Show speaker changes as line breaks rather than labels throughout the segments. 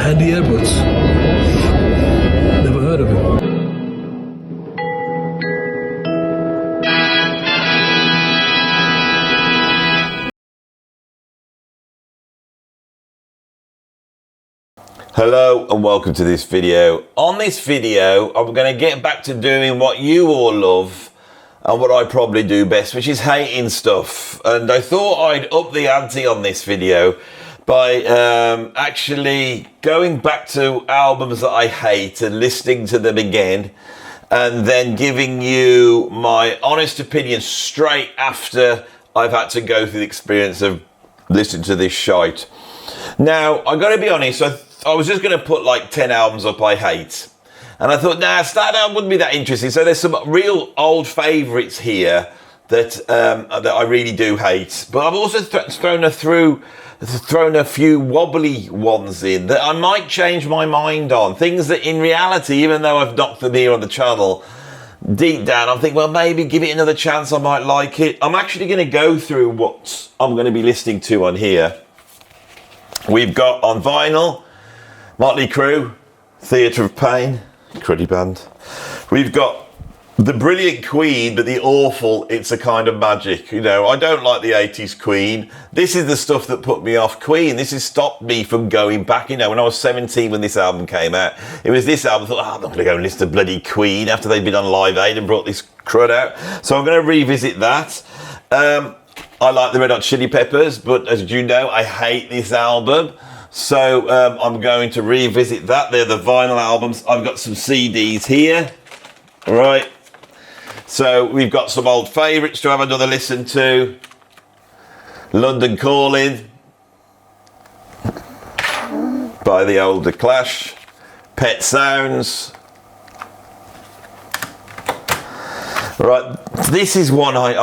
Andy Edwards. Never heard of him.
Hello and welcome to this video. On this video, I'm going to get back to doing what you all love and what I probably do best, which is hating stuff. And I thought I'd up the ante on this video by actually going back to albums that I hate and listening to them again, and then giving you my honest opinion straight after I've had to go through the experience of listening to this shite. Now, I got to be honest, I was just going to put like 10 albums up I hate. And I thought, nah, that album wouldn't be that interesting. So there's some real old favourites here that I really do hate. But I've also thrown a few wobbly ones in that I might change my mind on. Things that in reality, even though I've knocked them here on the channel, deep down I'm thinking, well, maybe give it another chance, I might like it. I'm actually going to go through what I'm going to be listening to on here. We've got on vinyl, Mötley Crüe, Theatre of Pain, cruddy band. We've got the brilliant Queen, but the awful It's a Kind of Magic. You know, I don't like the 80s Queen. This is the stuff that put me off Queen. This has stopped me from going back. You know, when I was 17 when this album came out, it was this album. I thought, I'm not going to go and listen to bloody Queen after they've been on Live Aid and brought this crud out. So I'm going to revisit that. I like the Red Hot Chili Peppers, but as you know, I hate this album. So I'm going to revisit that. They're the vinyl albums. I've got some CDs here. Right. So we've got some old favourites to have another listen to. London Calling by the older Clash. Pet Sounds. Right. This is one I've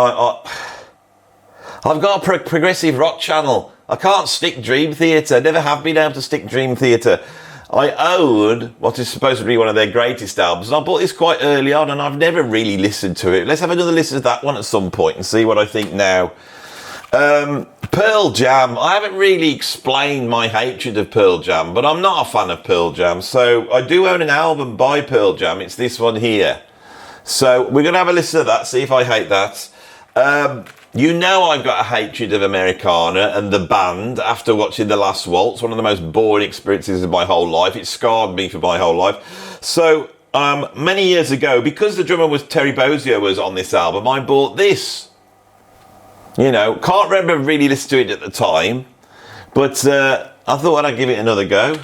got a progressive rock channel. I can't stick Dream Theater. Never have been able to stick Dream Theater. I own what is supposed to be one of their greatest albums. And I bought this quite early on and I've never really listened to it. Let's have another listen to that one at some point and see what I think now. Pearl Jam. I haven't really explained my hatred of Pearl Jam, but I'm not a fan of Pearl Jam. So I do own an album by Pearl Jam. It's this one here. So we're going to have a listen to that, see if I hate that. You know I've got a hatred of Americana and the band after watching The Last Waltz, one of the most boring experiences of my whole life. It scarred me for my whole life. So many years ago, because the drummer was Terry Bozzio was on this album, I bought this. You know, can't remember really listening to it at the time, but I thought I'd give it another go.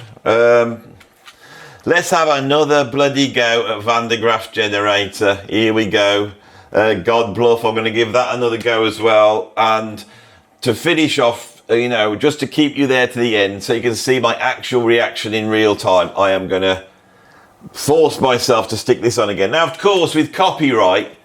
Let's have another bloody go at Van der Graaf Generator. Here we go. God Bluff, I'm going to give that another go as well. And to finish off, you know, just to keep you there to the end so you can see my actual reaction in real time, I am going to force myself to stick this on again. Now, of course, with copyright,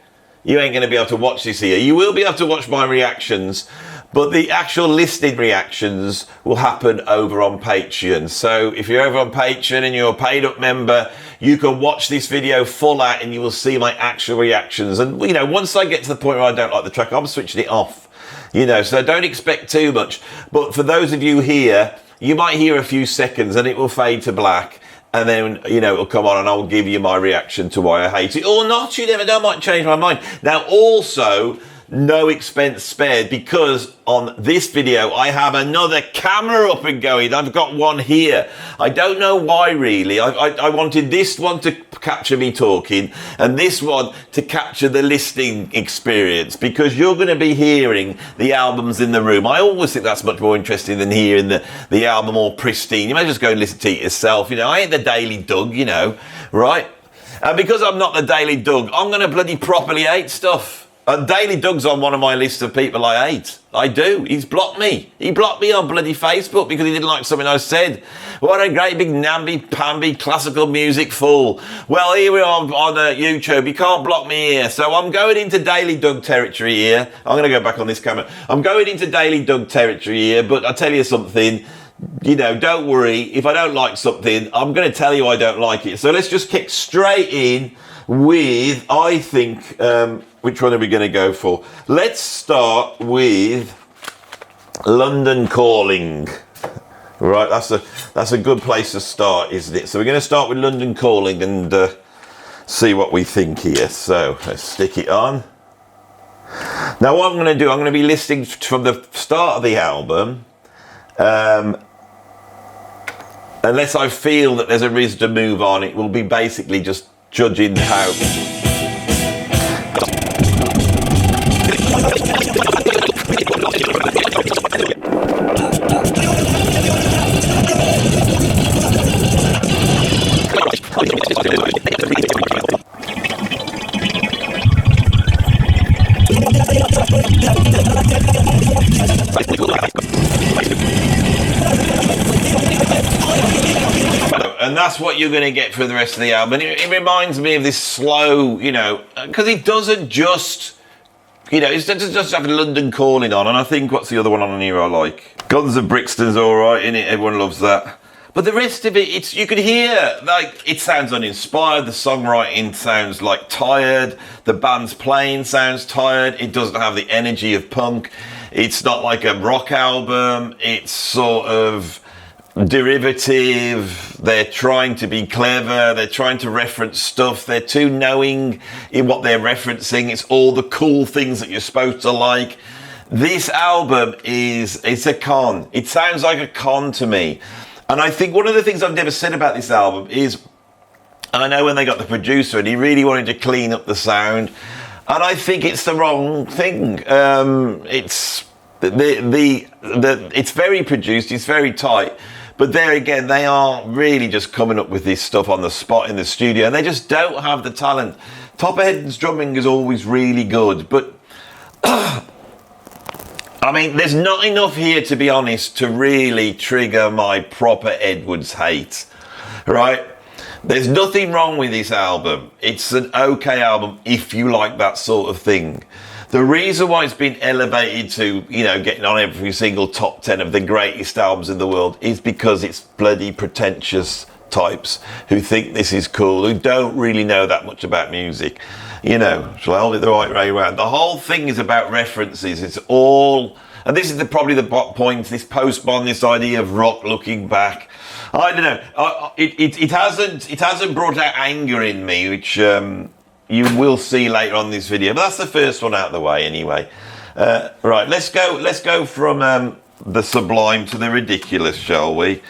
you ain't going to be able to watch this here. You will be able to watch my reactions, but the actual listed reactions will happen over on Patreon. So if you're over on Patreon and you're a paid up member, you can watch this video full out and you will see my actual reactions. And, you know, once I get to the point where I don't like the track, I'm switching it off. You know, so don't expect too much. But for those of you here, you might hear a few seconds and it will fade to black. And then, you know, it'll come on and I'll give you my reaction to why I hate it. Or not, you never know, I might change my mind. Now, also, no expense spared, because on this video I have another camera up and going. I've got one here. I don't know why really. I wanted this one to capture me talking and this one to capture the listening experience, because you're going to be hearing the albums in the room. I always think that's much more interesting than hearing the album all pristine. You may just go and listen to it yourself. You know, I ain't the Daily Doug, you know, right? And because I'm not the Daily Doug, I'm going to bloody properly hate stuff. Daily Doug's on one of my lists of people I hate. I do. He's blocked me. He blocked me on bloody Facebook because he didn't like something I said. What a great big namby-pamby classical music fool. Well, here we are on YouTube. You can't block me here. So I'm going into Daily Doug territory here. I'm going to go back on this camera. I'm going into Daily Doug territory here, but I'll tell you something. You know, don't worry. If I don't like something, I'm going to tell you I don't like it. So let's just kick straight in with, I think, which one are we going to go for? Let's start with London Calling. Right, that's a good place to start, isn't it? So we're going to start with London Calling and see what we think here. So let's stick it on. Now what I'm going to do, I'm going to be listening from the start of the album, unless I feel that there's a reason to move on. It will be basically just judging how... And that's what you're going to get for the rest of the album. It reminds me of this slow, you know, because it doesn't just, you know, it doesn't just have London Calling on. And I think, what's the other one on here I like? Guns of Brixton's all right, innit? Everyone loves that. But the rest of it, it's, you could hear, like, it sounds uninspired. The songwriting sounds like tired. The band's playing sounds tired. It doesn't have the energy of punk. It's not like a rock album. It's sort of derivative. They're trying to be clever. They're trying to reference stuff. They're too knowing in what they're referencing. It's all the cool things that you're supposed to like. This album it's a con. It sounds like a con to me. And I think one of the things I've never said about this album is, I know when they got the producer and he really wanted to clean up the sound, and I think it's the wrong thing. It's it's very produced. It's very tight. But there again, they are really just coming up with this stuff on the spot in the studio, and they just don't have the talent. Top Edwards' drumming is always really good, but I mean, there's not enough here, to be honest, to really trigger my proper Edwards hate, right? There's nothing wrong with this album. It's an okay album if you like that sort of thing. The reason why it's been elevated to, you know, getting on every single top 10 of the greatest albums in the world is because it's bloody pretentious types who think this is cool, who don't really know that much about music. You know, shall I hold it the right way around? The whole thing is about references. It's all, and this is probably the point, this postmodern, this idea of rock looking back. I don't know. It hasn't brought out anger in me, which you will see later on in this video. But that's the first one out of the way anyway. Right, let's go from the sublime to the ridiculous, shall we?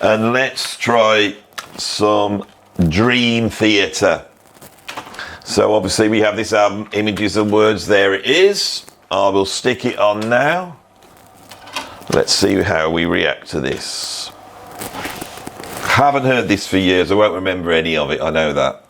And let's try some Dream Theater. So obviously we have this album, Images and Words. There it is. I will stick it on now. Let's see how we react to this. Haven't heard this for years. I won't remember any of it. I know that.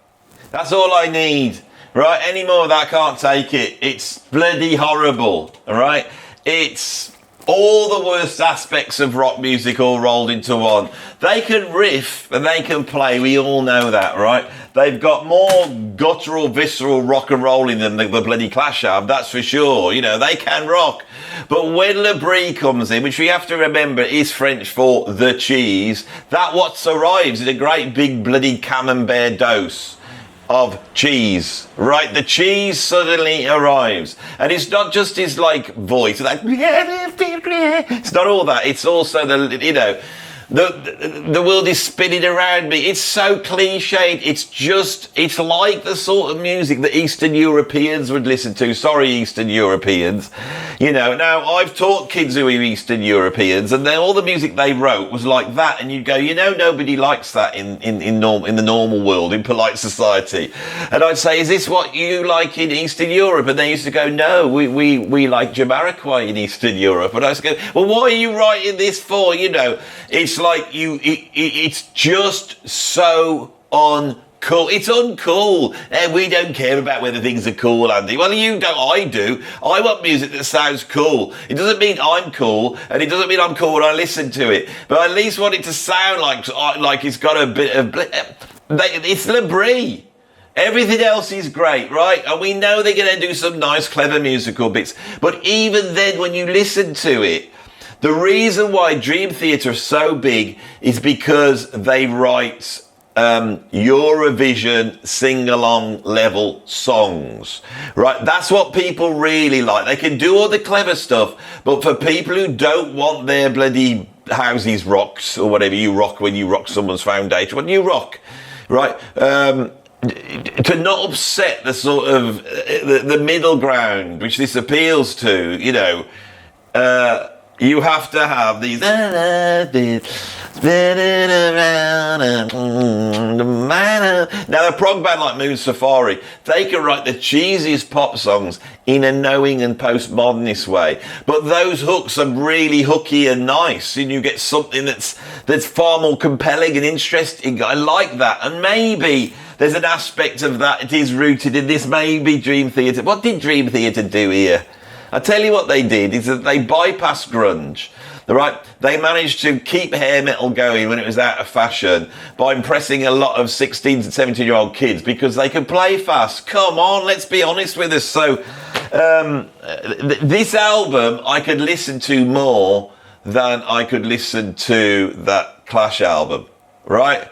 That's all I need, right? Any more of that, I can't take it. It's bloody horrible, all right? It's all the worst aspects of rock music all rolled into one. They can riff and they can play. We all know that, right? They've got more guttural, visceral rock and roll in them than the bloody Clash have, that's for sure. You know, they can rock. But when Le Brie comes in, which we have to remember is French for the cheese, that what arrives in a great big bloody camembert dose of cheese, right? The cheese suddenly arrives, and it's not just his like voice, like it's not all that. It's also the, you know, the world is spinning around me. It's so cliched. It's like the sort of music that Eastern Europeans would listen to. Sorry, Eastern Europeans. You know, now I've taught kids who are Eastern Europeans, and then all the music they wrote was like that, and you'd go, you know, nobody likes that in the normal world, in polite society. And I'd say, is this what you like in Eastern Europe? And they used to go, no, we like Jamiroquai in Eastern Europe. And I used to go, well, what are you writing this for? You know, it's like it's just so uncool. It's uncool, and we don't care about whether things are cool, Andy. Well, you don't. I do. I want music that sounds cool. It doesn't mean I'm cool, and it doesn't mean I'm cool when I listen to it. But I at least want it to sound like it's got a bit of. It's Le Brie. Everything else is great, right? And we know they're going to do some nice, clever musical bits. But even then, when you listen to it, the reason why Dream Theater is so big is because they write Eurovision sing-along level songs, right? That's what people really like. They can do all the clever stuff, but for people who don't want their bloody houses rocks or whatever you rock when you rock someone's foundation, when you rock, right? To not upset the sort of the middle ground which this appeals to, you know, you have to have these spinning around. Now, a prog band like Moon Safari, they can write the cheesiest pop songs in a knowing and postmodernist way, but those hooks are really hooky and nice, and you get something that's far more compelling and interesting. I like that, and maybe there's an aspect of that. It is rooted in this. Maybe Dream Theater. What did Dream Theater do here? I tell you what they did is that they bypassed grunge. Right, they managed to keep hair metal going when it was out of fashion by impressing a lot of 16 to 17-year-old kids because they could play fast. Come on, let's be honest with us. So this album I could listen to more than I could listen to that Clash album, right?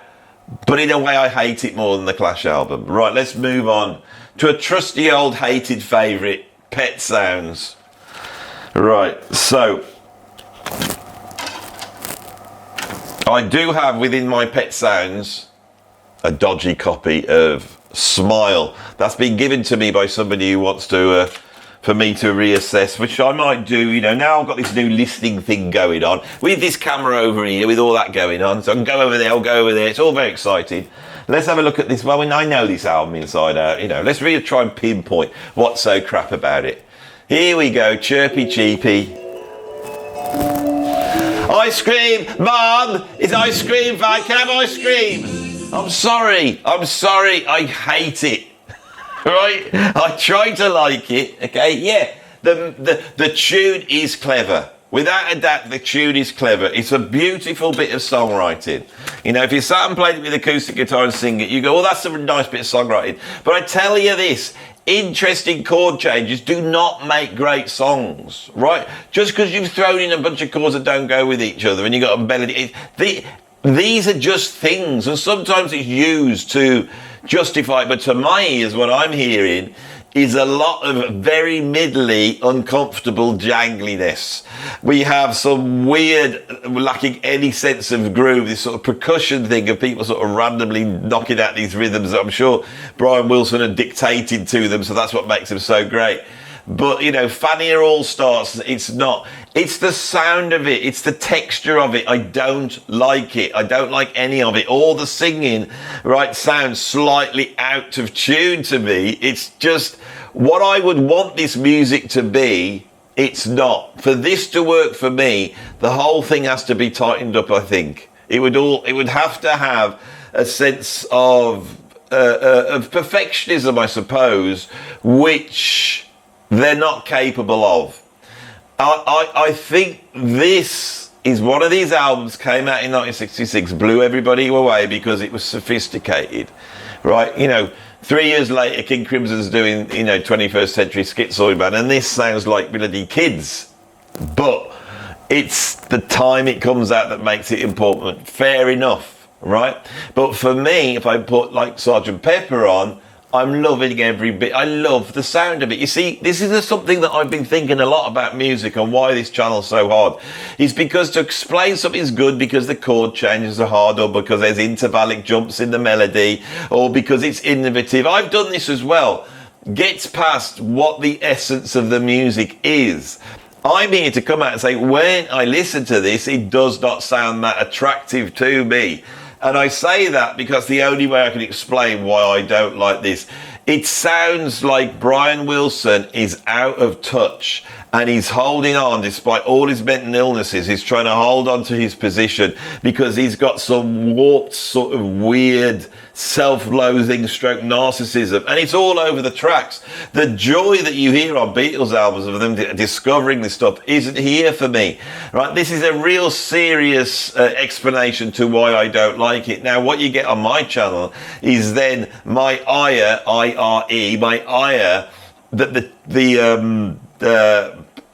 But in a way I hate it more than the Clash album. Right, let's move on to a trusty old hated favourite, Pet Sounds. Right, so I do have within my Pet Sounds a dodgy copy of Smile. That's been given to me by somebody who wants to, for me to reassess, which I might do. You know, now I've got this new listening thing going on with this camera over here, with all that going on. So I can go over there, I'll go over there. It's all very exciting. Let's have a look at this. Well, I know this album inside out. You know, let's really try and pinpoint what's so crap about it. Here we go, Chirpy Cheapy. Ice cream, Mom! It's ice cream, can I have ice cream? I'm sorry, I hate it. Right? I try to like it, okay? Yeah, the tune is clever. Without a doubt, the tune is clever. It's a beautiful bit of songwriting. You know, if you sat and played it with acoustic guitar and sing it, you go, oh, that's a nice bit of songwriting. But I tell you this, interesting chord changes do not make great songs, right? Just because you've thrown in a bunch of chords that don't go with each other and you've got a melody. These are just things, and sometimes it's used to justify it. But to my ears, what I'm hearing is a lot of very middly, uncomfortable jangliness. We have some weird, lacking any sense of groove, this sort of percussion thing of people sort of randomly knocking out these rhythms that I'm sure Brian Wilson had dictated to them, so that's what makes them so great. But, you know, Fania All Stars, it's not. It's the sound of it. It's the texture of it. I don't like it. I don't like any of it. All the singing, right, sounds slightly out of tune to me. It's just what I would want this music to be. It's not. For this to work for me, the whole thing has to be tightened up, I think. It would have to have a sense of perfectionism, I suppose, which they're not capable of. I think this is one of these albums, came out in 1966, blew everybody away because it was sophisticated, right? You know, 3 years later, King Crimson's doing, you know, 21st Century Schizoid Band, and this sounds like bloody kids. But it's the time it comes out that makes it important. Fair enough, right? But for me, if I put like Sgt. Pepper on, I'm loving every bit. I love the sound of it. You see, this is something that I've been thinking a lot about music and why this channel's so hard. Is because to explain something's good because the chord changes are hard, or because there's intervallic jumps in the melody, or because it's innovative. I've done this as well. Gets past what the essence of the music is. I'm here to come out and say, when I listen to this, it does not sound that attractive to me. And I say that because the only way I can explain why I don't like this, it sounds like Brian Wilson is out of touch and he's holding on despite all his mental illnesses. He's trying to hold on to his position because he's got some warped sort of weird self-loathing stroke narcissism, and it's all over the tracks. The joy that you hear on Beatles albums of them discovering this stuff isn't here for me, right? This is a real serious explanation to why I don't like it. Now, what you get on my channel is then my ire, I-R-E, my ire, that the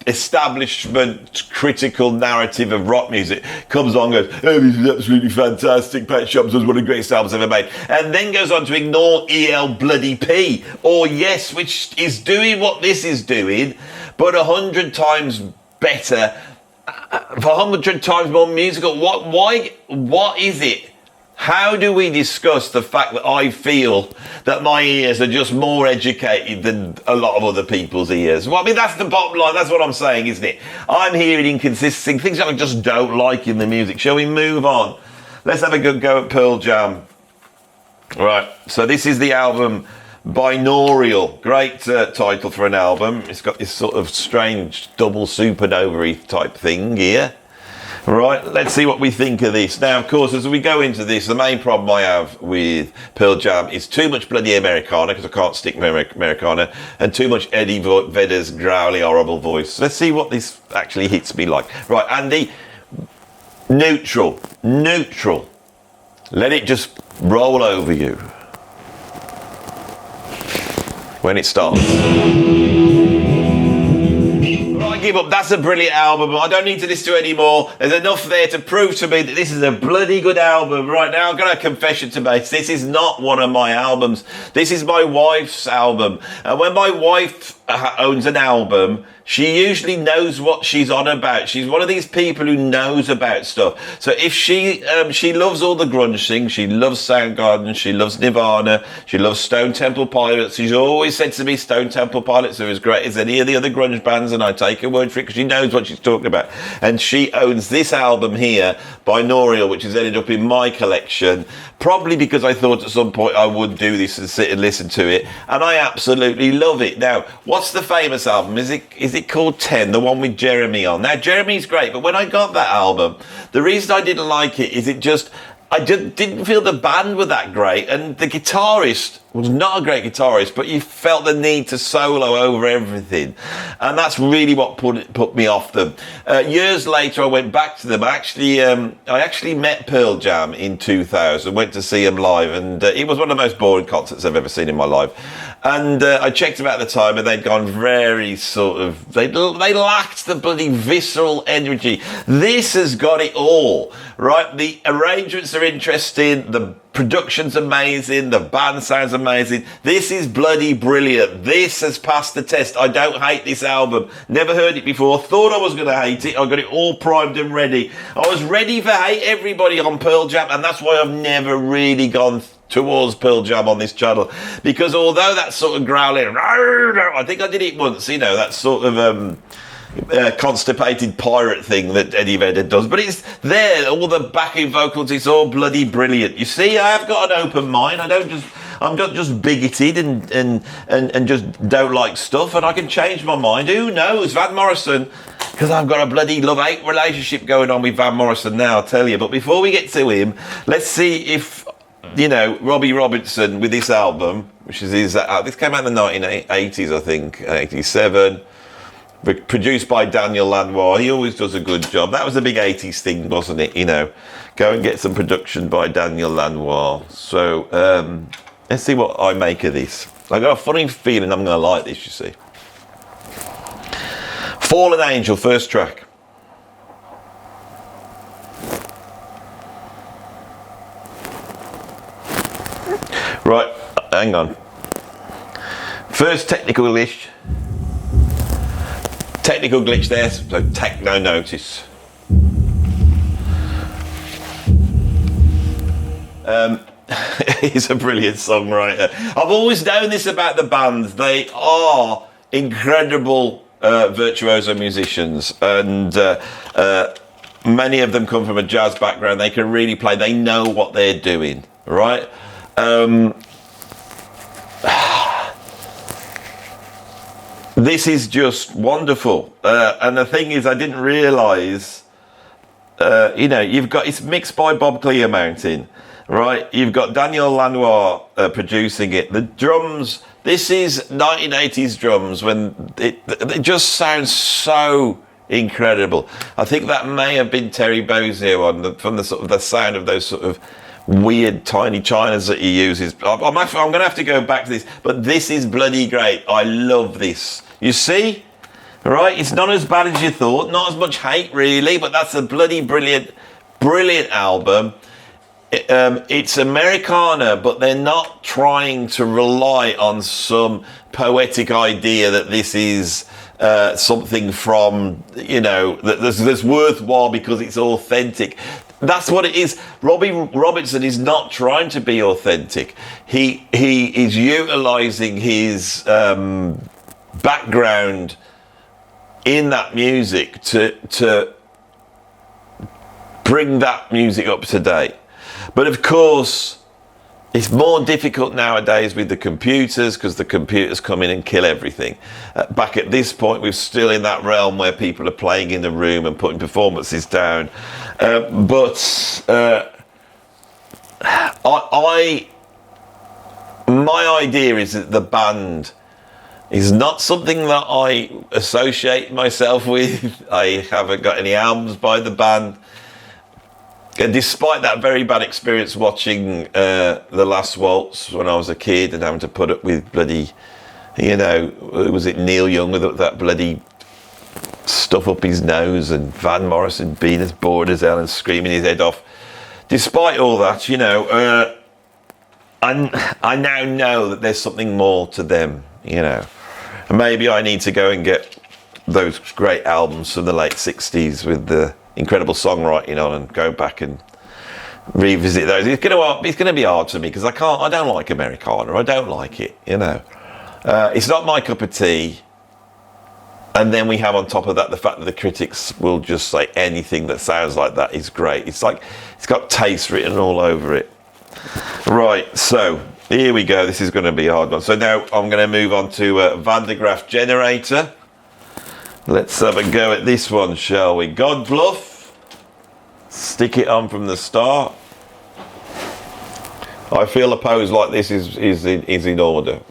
establishment critical narrative of rock music comes on and goes, oh, this is absolutely fantastic, Pet Shop Boys, one of the greatest albums ever made, and then goes on to ignore EL bloody P or Yes, which is doing what this is doing but 100 times better 100 times more musical. What is it? How do we discuss the fact that I feel that my ears are just more educated than a lot of other people's ears? Well, I mean, that's the bottom line. That's what I'm saying, isn't it? I'm hearing inconsistency, things that I just don't like in the music. Shall we move on? Let's have a good go at Pearl Jam. Right, so this is the album Binaural. Great title for an album. It's got this sort of strange double supernova-y type thing here. Right, let's see what we think of this. Now, of course, as we go into this, the main problem I have with Pearl Jam is too much bloody Americana, because I can't stick Americana, and too much Eddie Vedder's growly, horrible voice. Let's see what this actually hits me like. Right, Andy, neutral. Let it just roll over you when it starts. I give up. That's a brilliant album. I don't need to listen to it anymore. There's enough there to prove to me that this is a bloody good album. Right now, I've got a confession to make. This is not one of my albums. This is my wife's album. And when my wife owns an album, she usually knows what she's on about. She's one of these people who knows about stuff. So if she loves all the grunge things, she loves Soundgarden, she loves Nirvana, she loves Stone Temple Pilots. She's always said to me, Stone Temple Pilots are as great as any of the other grunge bands, and I take her word for it because she knows what she's talking about. And she owns this album here, Binaural, which has ended up in my collection, probably because I thought at some point I would do this and sit and listen to it, and I absolutely love it. Now, what's the famous album? Is it called 10, the one with Jeremy on? Now, Jeremy's great, but when I got that album, the reason I didn't like it is I didn't feel the band were that great, and the guitarist was not a great guitarist, but you felt the need to solo over everything, and that's really what put me off them. Years later, I went back to them. I actually met Pearl Jam in 2000, went to see them live, and it was one of the most boring concerts I've ever seen in my life. And I checked them out at the time, and they'd gone very sort of, they lacked the bloody visceral energy. This has got it all, right? The arrangements are interesting, the production's amazing, the band sounds amazing. This is bloody brilliant. This has passed the test. I don't hate this album. Never heard it before. Thought I was going to hate it. I got it all primed and ready. I was ready for hate everybody on Pearl Jam, and that's why I've never really gone towards Pearl Jam on this channel, because although that sort of growling, I think I did it once, that sort of constipated pirate thing that Eddie Vedder does, but it's there, all the backing vocals, it's all bloody brilliant. You see, I have got an open mind. I'm not just bigoted and just don't like stuff, and I can change my mind. Who knows? Van Morrison, because I've got a bloody love-hate relationship going on with Van Morrison now, I'll tell you. But before we get to him, let's see if Robbie Robertson with this album, which is this came out in the 1980s, I think, 87, produced by Daniel Lanois. He always does a good job. That was a big 80s thing, wasn't it? Go and get some production by Daniel Lanois. So let's see what I make of this. I got a funny feeling I'm going to like this, you see. Fallen Angel, first track. Right, hang on. First technical glitch. Technical glitch there, so take no notice. He's a brilliant songwriter. I've always known this about the bands. They are incredible virtuoso musicians, and many of them come from a jazz background. They can really play. They know what they're doing, right? This is just wonderful, and the thing is, I didn't realise, it's mixed by Bob Clearmountain, right? You've got Daniel Lanois producing it. The drums, this is 1980s drums, when it just sounds so incredible. I think that may have been Terry Bozzio from the sort of the sound of those sort of weird tiny chinas that he uses. I'm going to have to go back to this, but this is bloody great. I love this. You see? Right? It's not as bad as you thought. Not as much hate, really, but that's a bloody brilliant album. It's Americana, but they're not trying to rely on some poetic idea that this is something from, you know, that's worthwhile because it's authentic. That's what it is. Robbie Robertson is not trying to be authentic. He is utilising his background in that music to bring that music up to date. But of course, it's more difficult nowadays with the computers because the computers come in and kill everything. Back at this point, we're still in that realm where people are playing in the room and putting performances down. My idea is that the band is not something that I associate myself with. I haven't got any albums by the band. And despite that very bad experience watching The Last Waltz when I was a kid and having to put up with bloody, you know, was it Neil Young with that bloody stuff up his nose and Van Morrison being as bored as hell and screaming his head off. Despite all that, you know, I now know that there's something more to them, you know. And maybe I need to go and get those great albums from the late 60s with the incredible songwriting on and go back and revisit those. It's going to be hard to me because I don't like Americana. I don't like it, you know. It's not my cup of tea. And then we have on top of that the fact that the critics will just say anything that sounds like that is great. It's like it's got taste written all over it. Right, so here we go. This is going to be a hard one. So now I'm going to move on to Graaf Generator. Let's have a go at this one, shall we? God Bluff. Stick it on from the start. I feel a pose like this is in order.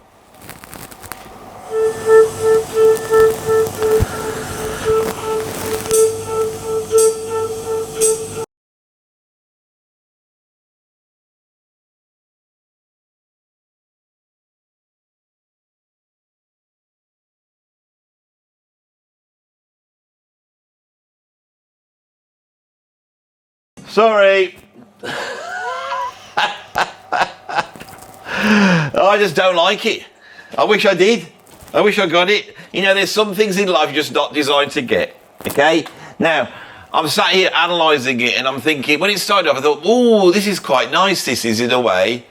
Sorry. I just don't like it. I wish I did. I wish I got it. You know, there's some things in life you're just not designed to get. Okay? Now, I'm sat here analysing it and I'm thinking, when it started off, I thought, oh, this is quite nice, this is in a way.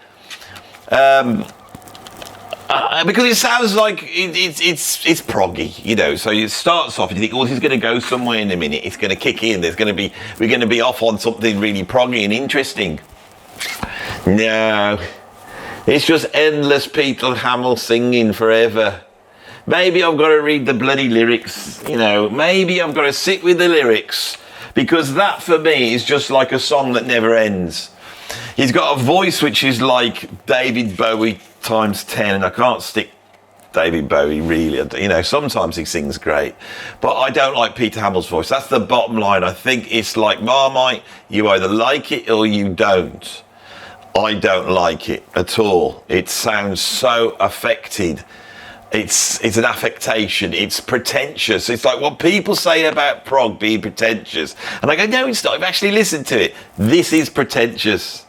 Because it sounds like it's proggy, you know. So it starts off and you think, oh, this is going to go somewhere in a minute. It's going to kick in. We're going to be off on something really proggy and interesting. No, it's just endless Peter Hamill singing forever. Maybe I've got to read the bloody lyrics, you know. Maybe I've got to sit with the lyrics because that for me is just like a song that never ends. He's got a voice which is like David Bowie times 10, and I can't stick David Bowie really, you know. Sometimes he sings great, but I don't like Peter Hamill's voice. That's the bottom line. I think it's like Marmite, you either like it or you don't. I don't like it at all. It sounds so affected. It's an affectation. It's pretentious. It's like what people say about prog being pretentious, and I go, no, it's not. I've actually listened to it. This is pretentious.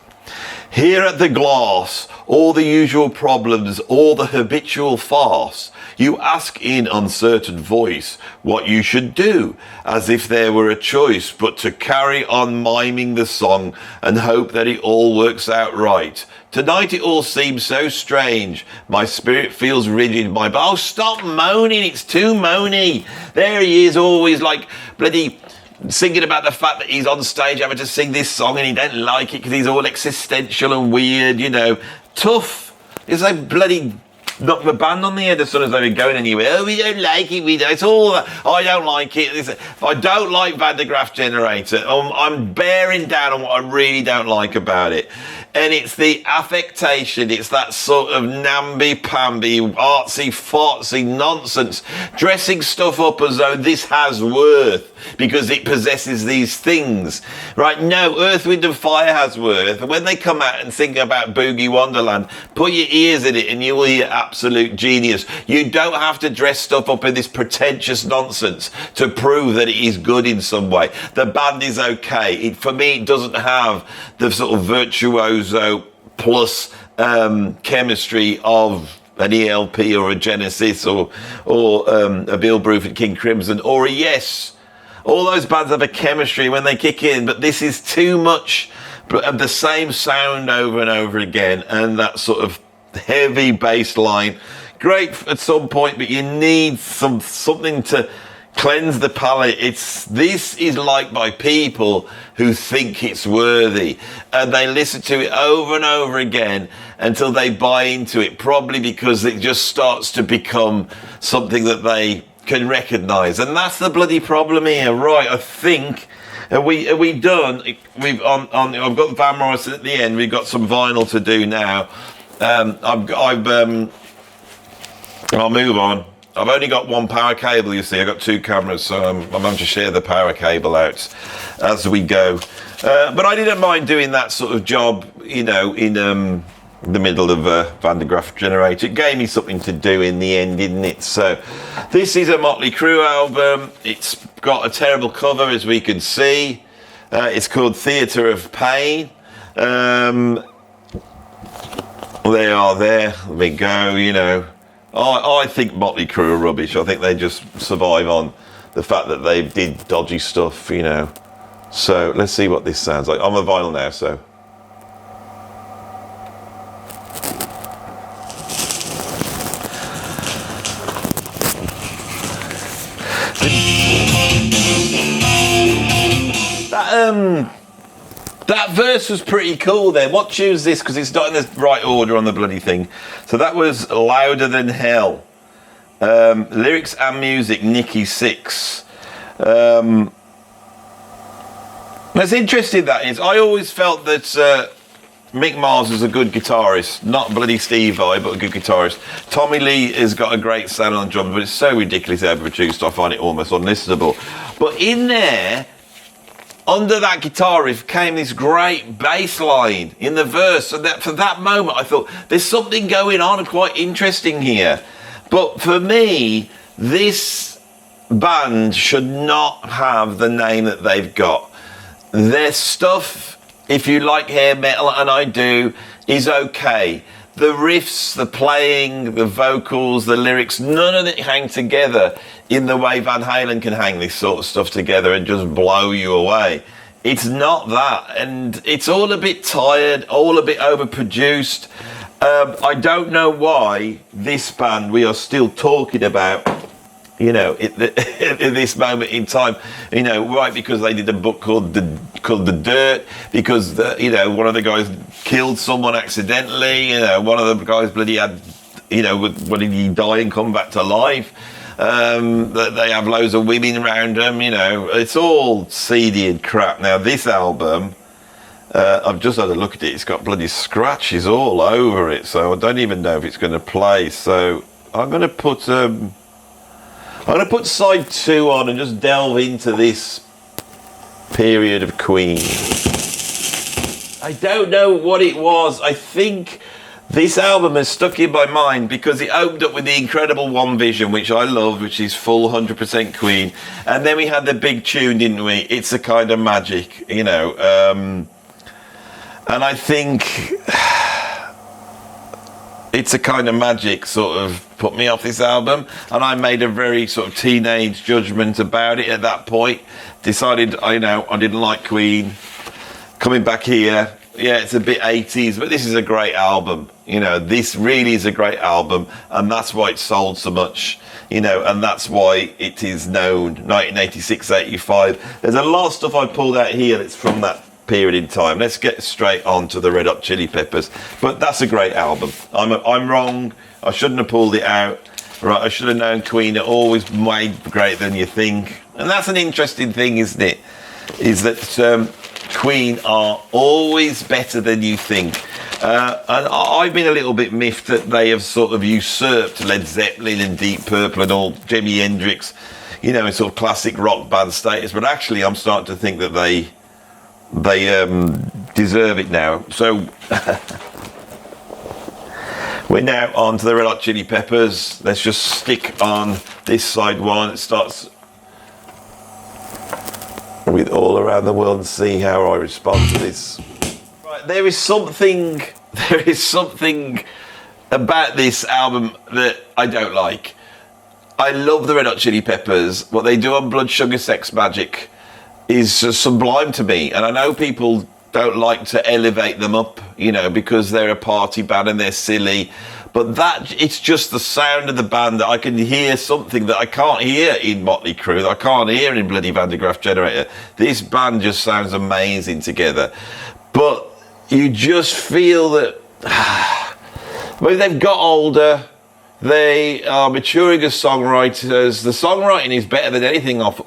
Here at the glass, all the usual problems, all the habitual farce. You ask in uncertain voice what you should do, as if there were a choice but to carry on miming the song and hope that it all works out right. Tonight it all seems so strange. My spirit feels rigid. Oh, stop moaning. It's too moany. There he is, always like bloody singing about the fact that he's on stage having to sing this song and he don't like it because he's all existential and weird, you know. Tough. It's like bloody knock the band on the head as soon as they were going anywhere. Oh, we don't like it. It's all that. I don't like it. I don't like Graaf Generator. I'm bearing down on what I really don't like about it. And it's the affectation. It's that sort of namby-pamby, artsy-fartsy nonsense. Dressing stuff up as though this has worth because it possesses these things. Right? No, Earth, Wind and Fire has worth. When they come out and sing about Boogie Wonderland, put your ears in it and you will hear absolute genius. You don't have to dress stuff up in this pretentious nonsense to prove that it is good in some way. The band is okay. For me, it doesn't have the sort of virtuoso plus chemistry of an ELP or a Genesis or a Bill Bruford King Crimson or a Yes. All those bands have a chemistry when they kick in, but this is too much of the same sound over and over again, and that sort of heavy bass line. Great at some point, but you need something to cleanse the palate. This is liked by people who think it's worthy, and they listen to it over and over again until they buy into it, probably because it just starts to become something that they can recognise, and that's the bloody problem here. Right, I think are we done? I've got Van Morrison at the end. We've got some vinyl to do now. I'll move on. I've only got one power cable, you see. I've got two cameras, so I'm going to share the power cable out as we go. But I didn't mind doing that sort of job, in the middle of Van de Graaf Generator. It gave me something to do in the end, didn't it? So this is a Mötley Crüe album. It's got a terrible cover, as we can see. It's called Theatre of Pain. They are there. There we go, I think Mötley Crüe are rubbish. I think they just survive on the fact that they did dodgy stuff, So let's see what this sounds like. I'm on vinyl now, so. That verse was pretty cool then. What tune's this? Because it's not in the right order on the bloody thing. So that was Louder Than Hell. Lyrics and music, Nicky Six. That's interesting, that is. I always felt that Mick Mars was a good guitarist. Not bloody Steve Vai, but a good guitarist. Tommy Lee has got a great sound on drums, but it's so ridiculously overproduced, I find it almost unlistenable. But in there, under that guitar riff came this great bass line in the verse, and that for that moment I thought there's something going on and quite interesting here. But for me, this band should not have the name that they've got. Their stuff, if you like hair metal, and I do, is okay. The riffs, the playing, the vocals, the lyrics, none of it hang together in the way Van Halen can hang this sort of stuff together and just blow you away. It's not that, and it's all a bit tired, all a bit overproduced. I don't know why this band we are still talking about, in this moment in time, right, because they did a book called The Dirt, because one of the guys killed someone accidentally, one of the guys bloody had, when did he die and come back to life? They have loads of women around them, it's all seedy and crap. Now this album, I've just had a look at it, it's got bloody scratches all over it, so I don't even know if it's going to play. So I'm going to put side 2 on and just delve into this period of Queen. I don't know what it was. I think this album has stuck in my mind because it opened up with the incredible One Vision, which I love, which is full 100% Queen. And then we had the big tune, didn't we? It's a Kind of Magic, and I think It's a Kind of Magic sort of put me off this album, and I made a very sort of teenage judgment about it at that point. Decided, I didn't like Queen. Coming back here, yeah, it's a bit 80s, but this is a great album. This really is a great album, and that's why it sold so much, and that's why it is known. 1986, 85. There's a lot of stuff I pulled out here that's from that period in time. Let's get straight on to the Red Hot Chili Peppers. But that's a great album. I'm wrong. I shouldn't have pulled it out. Right, I should have known Queen are always made greater than you think. And that's an interesting thing, isn't it? Is that Queen are always better than you think. And I've been a little bit miffed that they have sort of usurped Led Zeppelin and Deep Purple and all Jimi Hendrix, in sort of classic rock band status. But actually, I'm starting to think that they deserve it now. So we're now on to the Red Hot Chili Peppers. Let's just stick on this side one. It starts with All Around the World and see how I respond to this. Right, there is something about this album that I don't like. I love the Red Hot Chili Peppers. What they do on Blood Sugar Sex Magic is just sublime to me. And I know people don't like to elevate them up, you know, because they're a party band and they're silly. But it's just the sound of the band that I can hear something that I can't hear in Mötley Crüe, that I can't hear in bloody Graaf Generator. This band just sounds amazing together. But you just feel that when they've got older, they are maturing as songwriters. The songwriting is better than anything off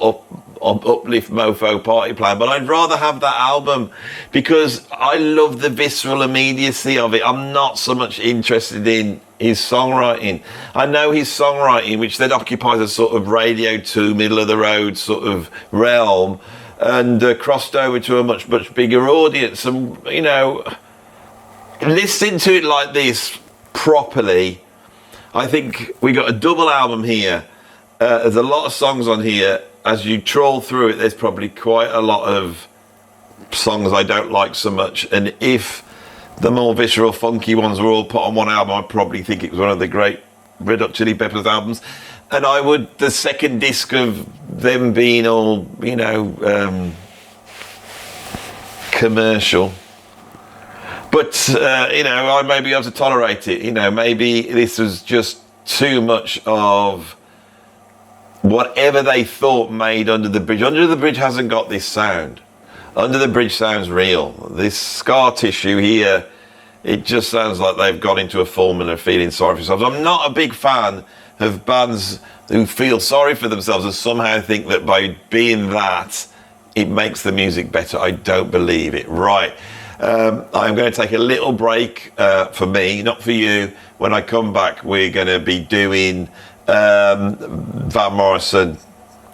Uplift Mofo Party Plan, but I'd rather have that album because I love the visceral immediacy of it. I'm not so much interested in his songwriting. I know his songwriting, which then occupies a sort of Radio 2, middle of the road sort of realm, and crossed over to a much bigger audience. And, you know, listening to it like this properly, I think we got a double album here. There's a lot of songs on here. As you trawl through it, there's probably quite a lot of songs I don't like so much. And if the more visceral, funky ones were all put on one album, I'd probably think it was one of the great Red Hot Chili Peppers albums. And I would, the second disc of them being all, you know, commercial. But, you know, I may be able to tolerate it. You know, maybe this was just too much of whatever they thought made Under the Bridge. Under the Bridge hasn't got this sound. Under the Bridge sounds real. This scar tissue here, it just sounds like they've got into a formula feeling sorry for themselves. I'm not a big fan of bands who feel sorry for themselves and somehow think that by being that, it makes the music better. I don't believe it. Right. I'm going to take a little break for me, not for you. When I come back, we're going to be doing Van Morrison,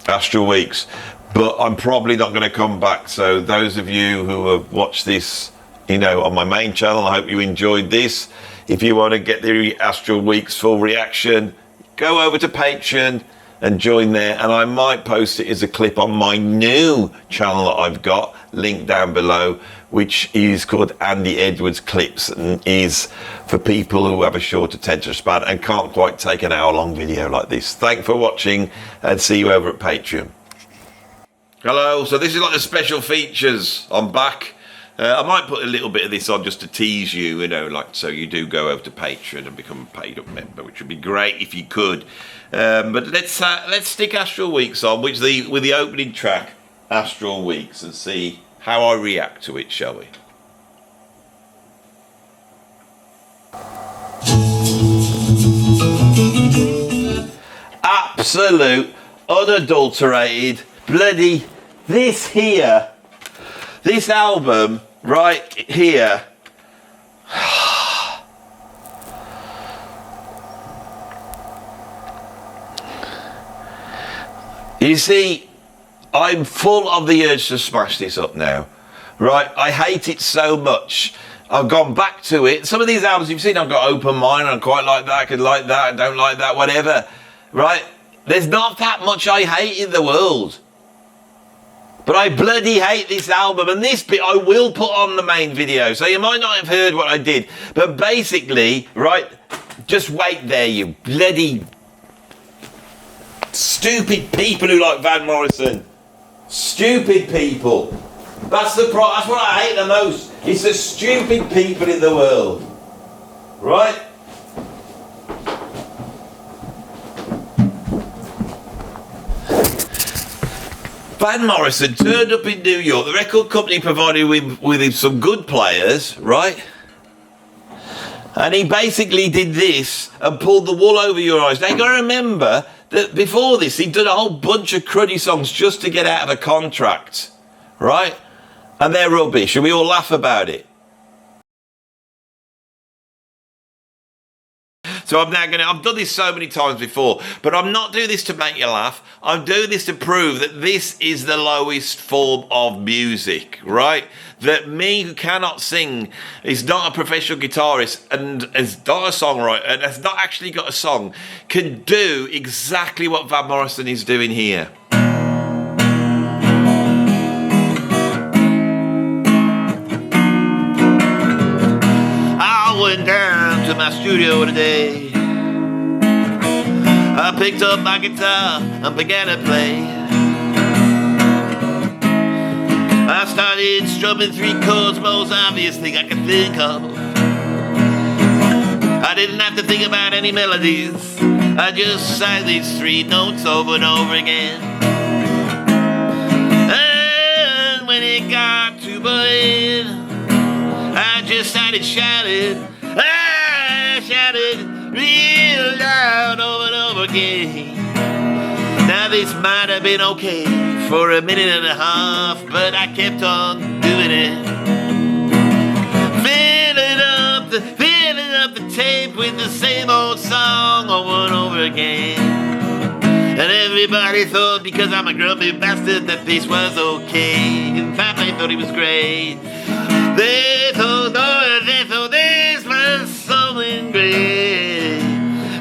Astral Weeks, but I'm probably not going to come back. So those of you who have watched this, you know, on my main channel, I hope you enjoyed this. If you want to get the Astral Weeks full reaction, go over to Patreon and join there, and I might post it as a clip on my new channel that I've got, linked down below, which is called Andy Edwards Clips, and is for people who have a short attention span and can't quite take an hour-long video like this. Thanks for watching, and see you over at Patreon. Hello, so this is like the special features. I'm back. I might put a little bit of this on just to tease you, you know, like, so you do go over to Patreon and become a paid-up member, which would be great if you could. But let's stick Astral Weeks on, with the opening track, Astral Weeks, and see how I react to it, shall we? Absolute, unadulterated, bloody, this album right here. You see, I'm full of the urge to smash this up now, right? I hate it so much. I've gone back to it. Some of these albums you've seen, I've got open mind, and I quite like that, I could like that, I don't like that, whatever, right? There's not that much I hate in the world. But I bloody hate this album, and this bit I will put on the main video, so you might not have heard what I did. But basically, right, just wait there, you bloody stupid people who like Van Morrison. Stupid people. That's what I hate the most. It's the stupid people in the world. Right? Van Morrison turned up in New York. The record company provided with him some good players, right? And he basically did this and pulled the wool over your eyes. Now you got to remember that before this, he'd done a whole bunch of cruddy songs just to get out of a contract, right? And they're rubbish, and we all laugh about it. So I've done this so many times before, but I'm not doing this to make you laugh. I'm doing this to prove that this is the lowest form of music, right? That me, who cannot sing, is not a professional guitarist and is not a songwriter and has not actually got a song, can do exactly what Van Morrison is doing here. I went down to my studio today. I picked up my guitar and began to play. I started strumming 3 chords, most obvious thing I could think of. I didn't have to think about any melodies. I just sang these 3 notes over and over again. And when it got to my end, I just started shouting. I shouted real loud over and over again. Now this might have been okay for a minute and a half, but I kept on doing it. Filling up the tape with the same old song over and over again. And everybody thought because I'm a grumpy bastard that this was okay. In fact, they thought it was great. They thought this was something great.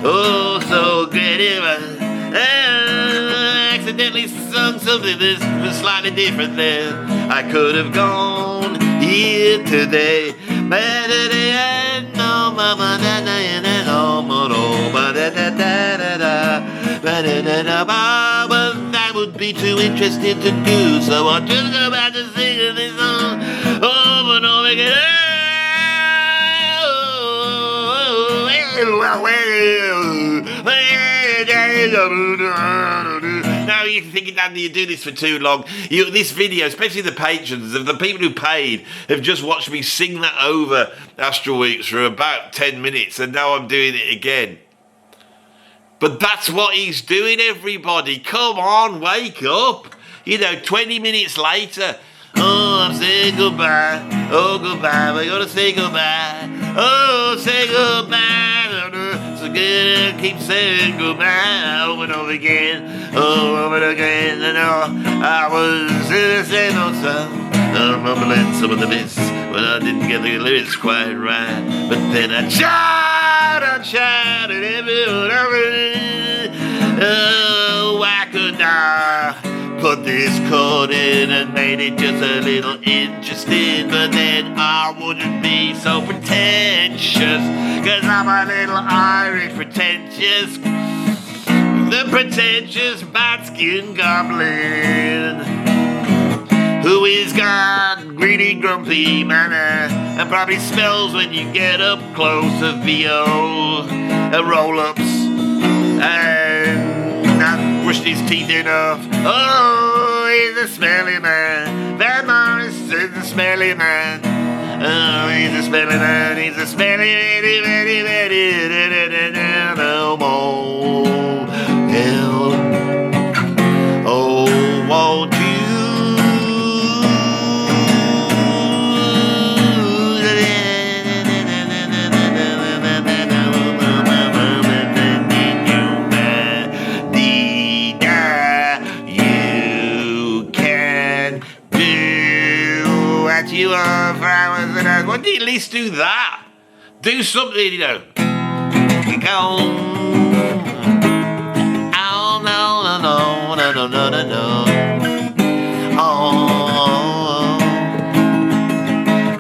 Oh, so great it was. I accidentally sung something that was slightly different than I could have gone here today. But that would be too interesting to do, so I just go back to singing this song over and over again. Now you're thinking, Andy, you do this for too long. This video, especially the patrons, the people who paid, have just watched me sing that over Astral Weeks for about 10 minutes, and now I'm doing it again. But that's what he's doing, everybody. Come on, wake up. 20 minutes later. Oh, I'm saying goodbye. Oh, goodbye. We're going to say goodbye. Oh, say goodbye. So good, keep saying goodbye over and over again. Oh, over and again. And I was in the same old song. I'm mumbling some of the bits when I didn't get the lyrics quite right. But then I shouted everyone over. Oh, why could I put this chord in and made it just a little interesting? But then I wouldn't be so pretentious, 'cause I'm a little Irish pretentious. The pretentious bad-skinned goblin who is got greedy, grumpy manner and probably smells when you get up close of VO roll-ups and not brushed his teeth enough. Oh, he's a smelly man. Van Morrison's a smelly man. Oh, he's a smelly man. He's a smelly, no more. Oh, won't you? You are for hours and hours. Why don't you at least do that? Do something, Go. Oh, no.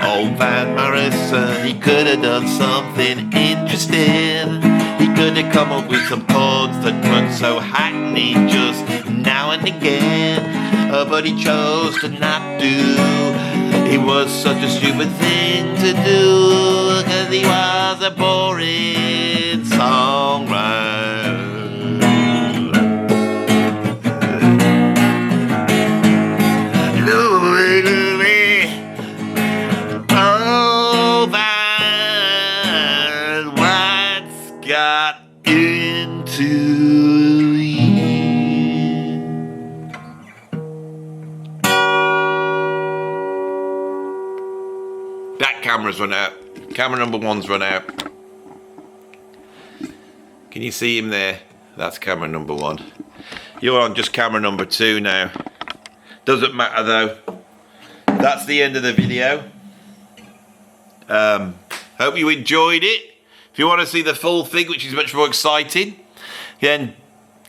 Oh, Van Morrison, he could have done something interesting. He could have come up with some chords that weren't so hackneyed just now and again. But he chose to not do. It was such a stupid thing to do, 'cause he was a boring songwriter. Louie, oh, Van, what's got into you? That camera's run out. Camera number 1's run out. Can you see him there? That's camera number 1. You're on just camera number 2 now. Doesn't matter though. That's the end of the video. Hope you enjoyed it. If you want to see the full thing, which is much more exciting, then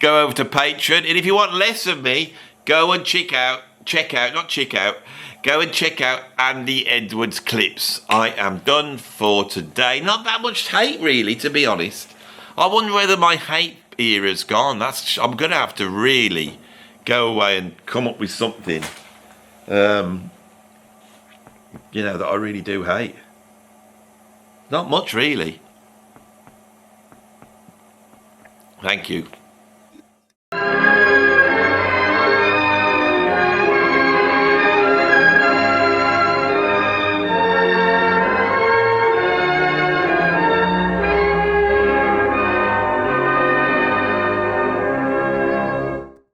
go over to Patreon. And if you want less of me, go and check out, Go and check out Andy Edwards clips. I am done for today. Not that much hate, really, to be honest. I wonder whether my hate era's gone. I'm going to have to really go away and come up with something, that I really do hate. Not much, really. Thank you.